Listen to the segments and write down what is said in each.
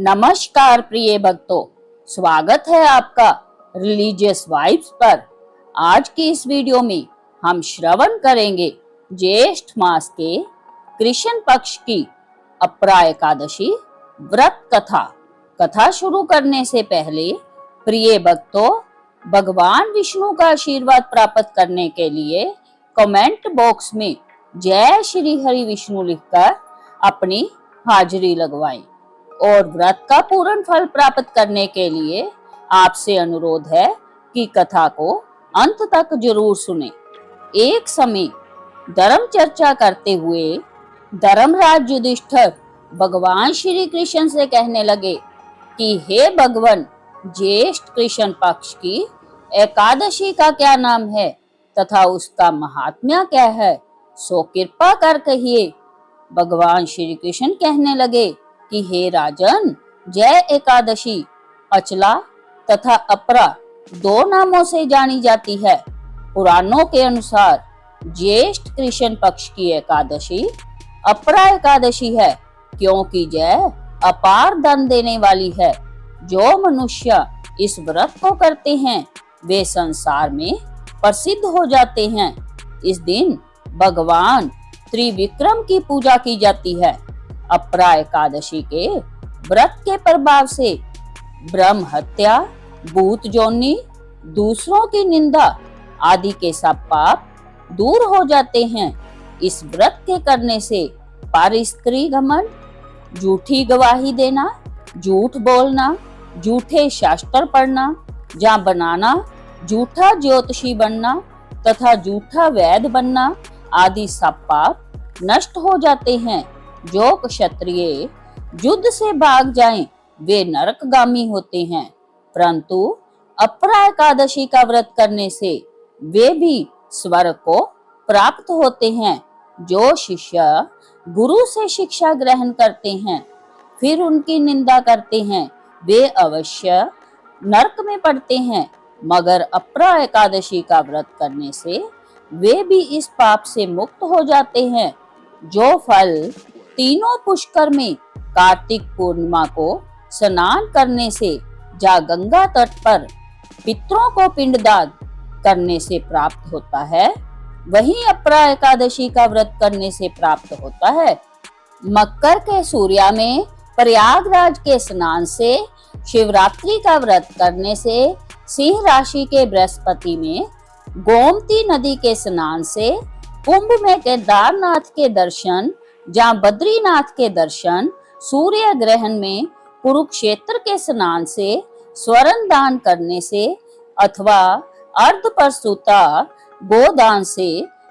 नमस्कार प्रिय भक्तों, स्वागत है आपका रिलीजियस वाइब्स पर। आज की इस वीडियो में हम श्रवण करेंगे ज्येष्ठ मास के कृष्ण पक्ष की अपरा एकादशी व्रत कथा। कथा शुरू करने से पहले प्रिय भक्तों, भगवान विष्णु का आशीर्वाद प्राप्त करने के लिए कमेंट बॉक्स में जय श्री हरि विष्णु लिखकर अपनी हाजिरी लगवाएं। और व्रत का पूर्ण फल प्राप्त करने के लिए आपसे अनुरोध है कि कथा को अंत तक जरूर सुने। एक समय धर्म चर्चा करते हुए धर्मराज युधिष्ठिर भगवान श्री कृष्ण से कहने लगे कि हे भगवान, ज्येष्ठ कृष्ण पक्ष की एकादशी का क्या नाम है तथा उसका महात्म्य क्या है, सो कृपा कर कहिए। भगवान श्री कृष्ण कहने लगे कि हे राजन, जय एकादशी अचला तथा अपरा दो नामों से जानी जाती है। पुराणों के अनुसार ज्येष्ठ कृष्ण पक्ष की एकादशी अपरा एकादशी है, क्योंकि जय अपार धन देने वाली है। जो मनुष्य इस व्रत को करते हैं वे संसार में प्रसिद्ध हो जाते हैं। इस दिन भगवान त्रिविक्रम की पूजा की जाती है। अपरा एकादशी के व्रत के प्रभाव से ब्रह्म हत्या, भूत जोनी, दूसरों की निंदा आदि के सब पाप दूर हो जाते हैं। इस व्रत के करने से पर स्त्री घमंड, झूठी गवाही देना, झूठ बोलना, झूठे शास्त्र पढ़ना या बनाना, झूठा ज्योतिषी बनना तथा झूठा वैद्य बनना आदि सब पाप नष्ट हो जाते हैं। जो क्षत्रिय युद्ध से भाग जाएं, वे नरकगामी होते हैं, परंतु अपरा एकादशी का व्रत करने से वे भी स्वर्ग को प्राप्त होते हैं। जो शिष्य गुरु से शिक्षा ग्रहण करते हैं फिर उनकी निंदा करते हैं, वे अवश्य नरक में पड़ते हैं, मगर अपरा एकादशी का व्रत करने से वे भी इस पाप से मुक्त हो जाते हैं। जो फल तीनों पुष्कर में कार्तिक पूर्णिमा को स्नान करने से या गंगा तट पर पितरों को पिंडदान करने से प्राप्त होता है, वही अपरा एकादशी का व्रत करने से प्राप्त होता है। मकर के सूर्य में प्रयागराज के स्नान से, शिवरात्रि का व्रत करने से, सिंह राशि के बृहस्पति में गोमती नदी के स्नान से, कुंभ में केदारनाथ के दर्शन जहाँ बद्रीनाथ के दर्शन, सूर्य ग्रहण में कुरुक्षेत्र के स्नान से, स्वर्ण दान करने से अथवा अर्ध प्रसूता गोदान से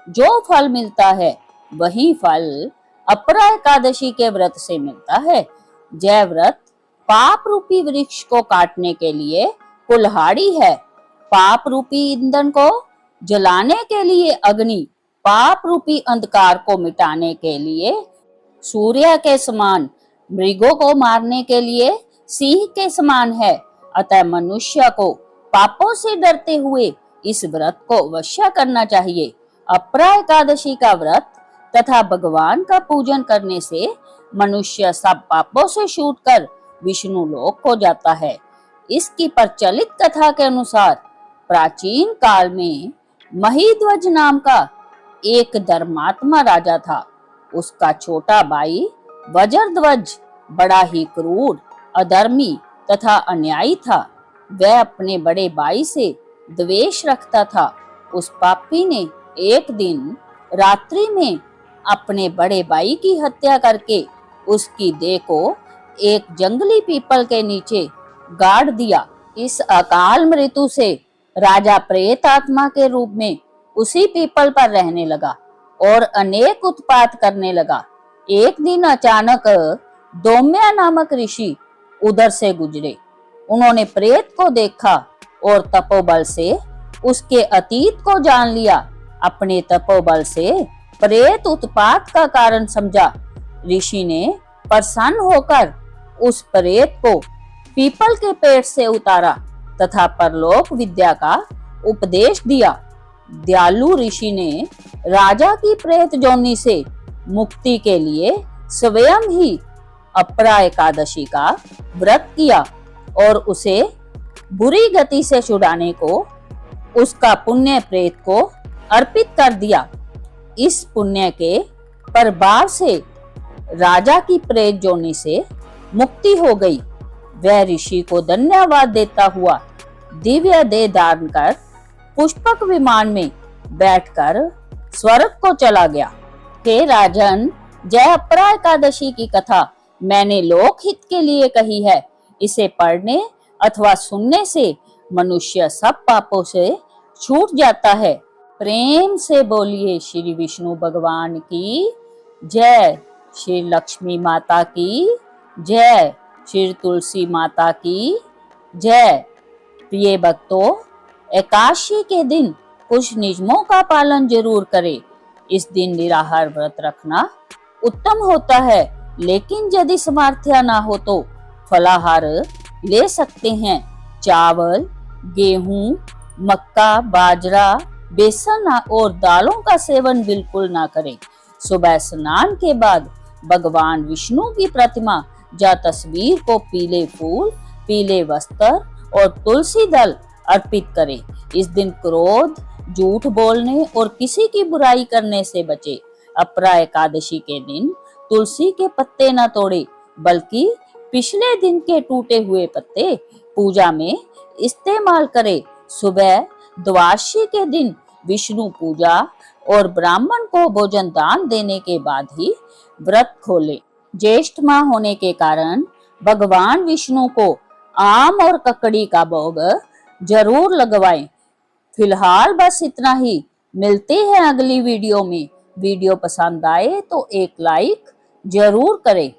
जो फल मिलता है वही फल अपरा एकादशी के व्रत से मिलता है। जय व्रत पाप रूपी वृक्ष को काटने के लिए कुल्हाड़ी है। पाप रूपी ईंधन को जलाने के लिए अग्नि, पाप रूपी अंधकार को मिटाने के लिए सूर्य के समान, मृगों को मारने के लिए सिंह के समान है। अतः मनुष्य को पापों से डरते हुए इस व्रत को अवश्य करना चाहिए। अपरा एकादशी का व्रत तथा भगवान का पूजन करने से मनुष्य सब पापों से छूटकर विष्णु लोक को जाता है। इसकी प्रचलित कथा के अनुसार प्राचीन काल में महीध्वज नाम का एक धर्मात्मा राजा था। उसका छोटा भाई वज्रध्वज बड़ा ही क्रूर, अधर्मी तथा अन्यायी था। वह अपने बड़े भाई से द्वेष रखता था। उस पापी ने एक दिन रात्रि में अपने बड़े भाई की हत्या करके उसकी देह को एक जंगली पीपल के नीचे गाड़ दिया। इस अकाल मृत्यु से राजा प्रेत आत्मा के रूप में उसी पीपल पर रहने लगा और अनेक उत्पात करने लगा। एक दिन अचानक दौम्या नामक ऋषि उधर से गुजरे। उन्होंने प्रेत को देखा और तपोबल से उसके अतीत को जान लिया। अपने तपोबल से प्रेत उत्पात का कारण समझा। ऋषि ने प्रसन्न होकर उस प्रेत को पीपल के पेड़ से उतारा तथा परलोक विद्या का उपदेश दिया। दयालु ऋषि ने राजा की प्रेत जोनी से मुक्ति के लिए स्वयं ही अपरा एकादशी का व्रत किया और उसे बुरी गति से छुड़ाने को उसका पुण्य प्रेत को अर्पित कर दिया। इस पुण्य के प्रभाव से राजा की प्रेत जोनी से मुक्ति हो गई। वह ऋषि को धन्यवाद देता हुआ दिव्य देह धारण कर पुष्पक विमान में बैठकर स्वर्ग को चला गया। हे राजन, जय अपरा एकादशी की कथा मैंने लोकहित के लिए कही है। इसे पढ़ने अथवा सुनने से मनुष्य सब पापों से छूट जाता है। प्रेम से बोलिए श्री विष्णु भगवान की जय, श्री लक्ष्मी माता की जय, श्री तुलसी माता की जय। प्रिय भक्तों, एकादशी के दिन कुछ नियमों का पालन जरूर करें। इस दिन निराहार व्रत रखना उत्तम होता है, लेकिन यदि सामर्थ्य ना हो तो फलाहार ले सकते हैं। चावल, गेहूं, मक्का, बाजरा, बेसन और दालों का सेवन बिल्कुल ना करें। सुबह स्नान के बाद भगवान विष्णु की प्रतिमा या तस्वीर को पीले फूल, पीले वस्त्र और तुलसी दल अर्पित करें। इस दिन क्रोध, झूठ बोलने और किसी की बुराई करने से बचे। अपरा एकादशी के दिन तुलसी के पत्ते न तोड़े, बल्कि पिछले दिन के टूटे हुए पत्ते पूजा में इस्तेमाल करें। सुबह द्वादशी के दिन विष्णु पूजा और ब्राह्मण को भोजन दान देने के बाद ही व्रत खोलें। ज्येष्ठ माह होने के कारण भगवान विष्णु को आम और ककड़ी का भोग जरूर लगवाएं। फिलहाल बस इतना ही। मिलते हैं अगली वीडियो में। वीडियो पसंद आए तो एक लाइक जरूर करें।